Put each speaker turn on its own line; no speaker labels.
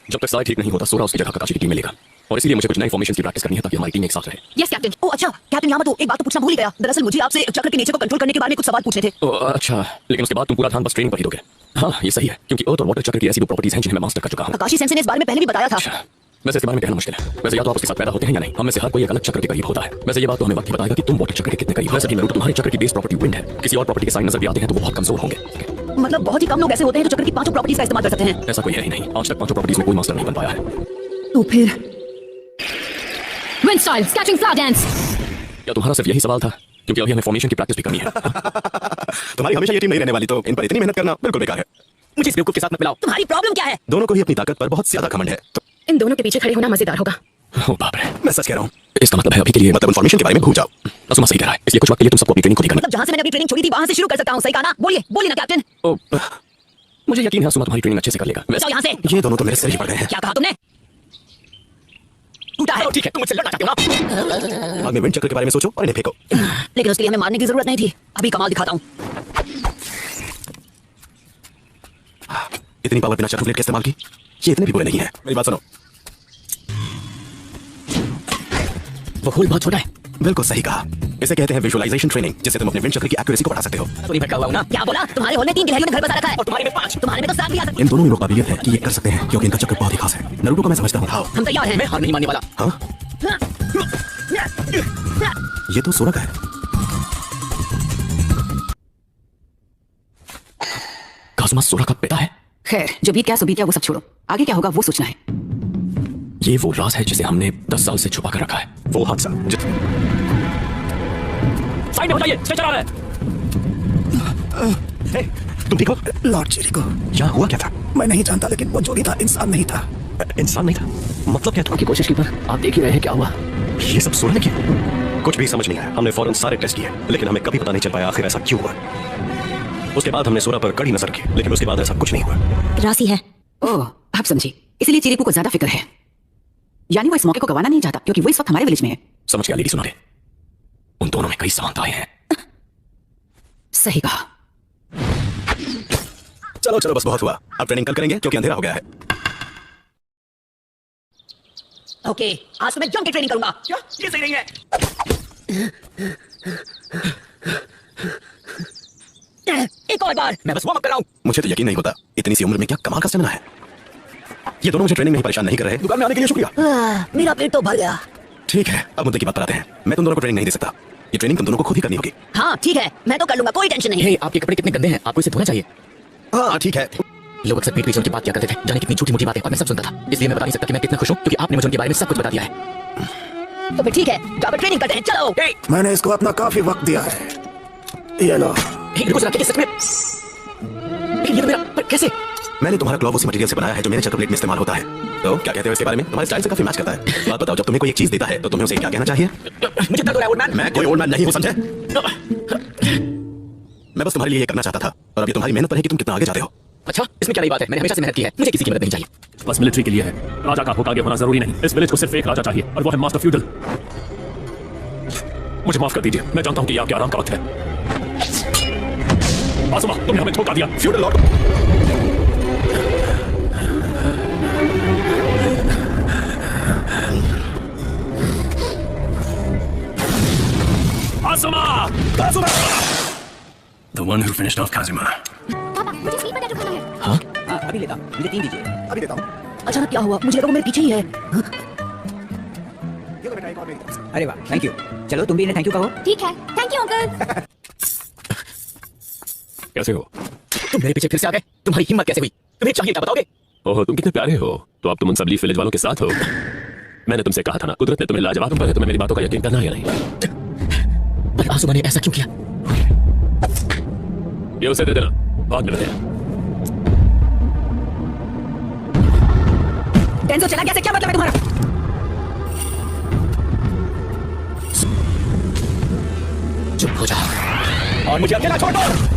जब तक साय ठीक नहीं होता सोरा उसकी जगह ककाशी की टीम में लेगा और इसीलिए मुझे कुछ नई फॉर्मेशन की प्रैक्टिस करनी है ताकि हमारी टीम एक साथ रहे।
Yes captain. ओह अच्छा कैप्टन, यहाँ तो एक बात तो पूछना भूल ही गया। दरअसल मुझे आपसे चक्र के नेचर को कंट्रोल करने के बारे में कुछ सवाल पूछने थे।
अच्छा, लेकिन उसके बाद तुम पूरा ध्यान बस ट्रेनिंग पर ही दोगे। हाँ ये सही है, क्योंकि अर्थ और वाटर चक्र की ऐसी दो प्रॉपर्टीज हैं जिन्हें मैं मास्टर कर चुका हूँ।
ककाशी सेंसे ने इस बारे में पहले भी बताया था।
अच्छा, वैसे इसके बारे में कहना मुश्किल है। वैसे या तो आप उसके साथ पैदा होते हैं या नहीं, हम में से हर कोई एक अलग चक्र के करीब होता है। वैसे ये बात तो हमें वक्त ही बताएगा कि तुम वाटर चक्र के कितने करीब हो। वैसे भी नरूटो तुम्हारे चक्र की बेस प्रॉपर्टी विंड है, किसी और प्रॉपर्टी के साइन नजर भी आते हैं तो वो बहुत कमजोर होंगे।
मतलब बहुत ही कम लोग ऐसे होते हैं जो चक्र की पांचों प्रॉपर्टीज का इस्तेमाल कर सकते हैं।
ऐसा कोई है ही नहीं, आज तक पांचों प्रॉपर्टीज में कोई मास्टर नहीं बन पाया है।
तो फिर
Wind style, catching flower dance.
क्या तुम्हारा सिर्फ यही सवाल था? क्योंकि अभी हमें फॉर्मेशन की प्रैक्टिस भी करनी है।
तुम्हारी हमेशा ये टीम नहीं रहने वाली, तो इन पर इतनी मेहनत करना बिल्कुल बेकार है।
मुझे इस बेवकूफ के साथ मत मिलाओ।
तुम्हारी प्रॉब्लम क्या है?
दोनों को ही अपनी ताकत पर बहुत ज्यादा घमंड है। तो
इन दोनों के पीछे खड़े होना मजेदार होगा।
ओ बाप रे,
मैं सच कह रहा हूँ।
इसका मतलब है अभी के लिए
मतलब फॉर्मेशन के बारे में भूल जाओ।
असुमा सही कह रहा है, इसलिए कुछ वक्त के लिए तुम सबको अपनी ट्रेनिंग खुद ही करना।
मतलब जहाँ से मैंने अपनी ट्रेनिंग छोड़ी थी वहाँ से शुरू कर सकता हूँ, सही कहा ना? बोलिए बोलिए ना कैप्टन।
मुझे यकीन है असुमा तुम्हारी ट्रेनिंग अच्छे से कर लेगा।
जाओ यहाँ से।
ये दोनों तो मेरे सिर ही पड़ गए हैं।
क्या कहा तुमने? टूटा है।
ठीक है, तुम मुझसे लड़ना चाहते हो ना?
बाद में विंड चक्र के बारे में सोचो और इन्हें फेंको।
लेकिन उसके लिए हमें मारने की जरूरत नहीं थी। अभी कमाल दिखाता हूँ।
इतनी पावर बिना चक्र प्लेट के इस्तेमाल की, ये इतने भी बुरे नहीं है। मेरी बात सुनो।
वो होल बहुत छोटा है।
बिल्कुल सही कहा। इसे कहते हैं विजुअलाइजेशन ट्रेनिंग, जिससे तुम अपने विंड चक्र की एक्यूरेसी को बढ़ा सकते हो।
तो नहीं भटका हुआ हूं ना?
क्या बोला? तुम्हारे होल में 3 गिलहरियों ने घर बसा रखा है और तुम्हारे में 5। तुम्हारे में तो 7 भी आ सकते
इन दोनों में वो काबिलियत है कि ये कर सकते हैं, क्योंकि इनका चक्र बहुत ही खास है। नारुतो को मैं समझता हूँ।
हैं। हम तैयार हैं।
मैं हार नहीं मानने वाला।
हाँ, ये तो सोरा का है।
काजुमा सोरा का पिता है।
खैर, जो बीत गया वो सब छोड़ो। आगे क्या होगा वो सोचना है।
ये वो राज है जिसे हमने 10 साल से छुपा कर रखा है।
वो हादसा
साइड में बताइए, स्ट्रेचर आ रहा है।
तुम ठीक हो?
लॉर्ड जेरिको,
क्या हुआ? क्या था?
मैं नहीं जानता, लेकिन वो जो भी था इंसान नहीं था।
इंसान नहीं था? मतलब क्या था?
की कोशिश की पर आप देख ही रहे हैं क्या हुआ।
ये सब सोरा ने किया? कुछ भी समझ नहीं आया। हमने फौरन सारे टेस्ट किए, लेकिन हमें कभी पता नहीं चल पाया आखिर ऐसा क्यों हुआ। उसके बाद हमने सोरा पर कड़ी नजर की, लेकिन उसके बाद ऐसा कुछ नहीं हुआ।
राशि है। ओह, आप समझी। इसलिए चिरिकू को ज्यादा फिक्र है। यानी वो इस मौके को गंवाना नहीं चाहता, क्योंकि वो इस वक्त हमारे विलेज में है।
समझ गया लेडी सुनारे, उन दोनों में कई समानताएं हैं।
सही कहा।
चलो चलो, बस बहुत हुआ। अब ट्रेनिंग कल करेंगे क्योंकि अंधेरा हो गया है।
ओके, आज तो मैं जम के ट्रेनिंग करूंगा।
क्या ये सही नहीं है?
एक और बार।
मैं बस वार्म अप कर रहा हूं।
मुझे तो यकीन नहीं होता, इतनी सी उम्र में क्या कमाल का स्टेमिना है। ये दोनों मुझे ट्रेनिंग में ही परेशान नहीं कर रहे। दुकान में आने के लिए शुक्रिया।
मेरा पेट तो भर गया।
ठीक है, अब मुद्दे की बात पर आते हैं। मैं तुम दोनों को ट्रेनिंग नहीं दे सकता। ये ट्रेनिंग तुम दोनों को खुद ही करनी होगी।
हाँ ठीक है, मैं तो कर लूंगा, कोई टेंशन नहीं।
हे, आपके कपड़े कितने गंदे हैं, आपको इसे धोना चाहिए।
हाँ ठीक है।
लोग अक्सर पीठ पीछे उनकी बात किया करते थे, जाने कितनी छोटी मोटी बातें, और मैं सब सुनता था। इसलिए मैं बता नहीं सकता कि मैं कितना खुश हूं, क्योंकि आपने मुझे उनके बारे में सब कुछ बता दिया है।
तो फिर ठीक है, जाकर ट्रेनिंग करते हैं। चलो।
मैंने इसको अपना काफी वक्त दिया है। ये लो।
रुको जरा, क्या सच में? लेकिन ये तो मेरा, पर कैसे?
मैंने तुम्हारा ग्लोव उसी मटेरियल से बनाया है जो मेरे चक्र प्लेट में इस्तेमाल होता है। तो क्या कहते हो इसके बारे में? तुम्हारे स्टाइल से काफी मैच करता है। बात बताओ, जब तुम्हें कोई एक चीज देता है तो तुम्हें उसे क्या कहना चाहिए?
मुझे दर्द हो रहा है ओल्ड मैन।
मैं कोई ओल्ड मैन नहीं हूं, समझे? मैं बस तुम्हारे लिए ये करना चाहता था, और अब ये तुम्हारी मेहनत पर है कि तुम कितना आगे जाते हो।
अच्छा, इसमें क्या नई बात है? मैंने हमेशा से मेहनत की है, मुझे किसी की मदद नहीं चाहिए।
बस मिलिट्री के लिए है। राजा का होकर आगे होना जरूरी नहीं। इस विलेज को सिर्फ एक राजा चाहिए, और वो है मास्टर फ्यूडल। मुझे माफ कर दीजिए, मैं जानता हूं कि ये आपके आराम का वक्त है। आसुमा, तुमने हमें धोखा दिया।
Feudal lord.
Asuma! Asuma! The one who finished off Kazuma.
पापा, मुझे स्लीपर टैटू करना है।
हाँ, अभी लेता हूँ। मुझे 3 दीजिए।
अभी देता हूँ।
अचानक क्या हुआ? मुझे लगा वो मेरे पीछे ही है।
ये लो बेटा, एक और दे देता हूँ।
अरे वाह, थैंक यू। चलो तुम भी इन्हें थैंक यू कहो।
ठीक है, थैंक यू अंकल।
कैसे हो?
तुम मेरे पीछे फिर से आ गए। तुम्हारी हिम्मत कैसे हुई? तुम्हें चाहिए क्या बताओगे?
ओह, तुम कितने प्यारे हो। तो अब तुम उन सब लीफ विलेज वालों के साथ हो। मैंने तुमसे कहा था ना, कुदरत ने तुम्हें लाजवाब बनाया। तुम्हें मेरी बातों का यकीन करना है या नहीं?
पर आसुमा ने ऐसा क्यों किया?
ये उसे दे देना, बाद में मिलते हैं।
टेंसो चला गया से क्या मतलब है तुम्हारा?
चुप हो जा और मुझे अकेला छोड़ दो।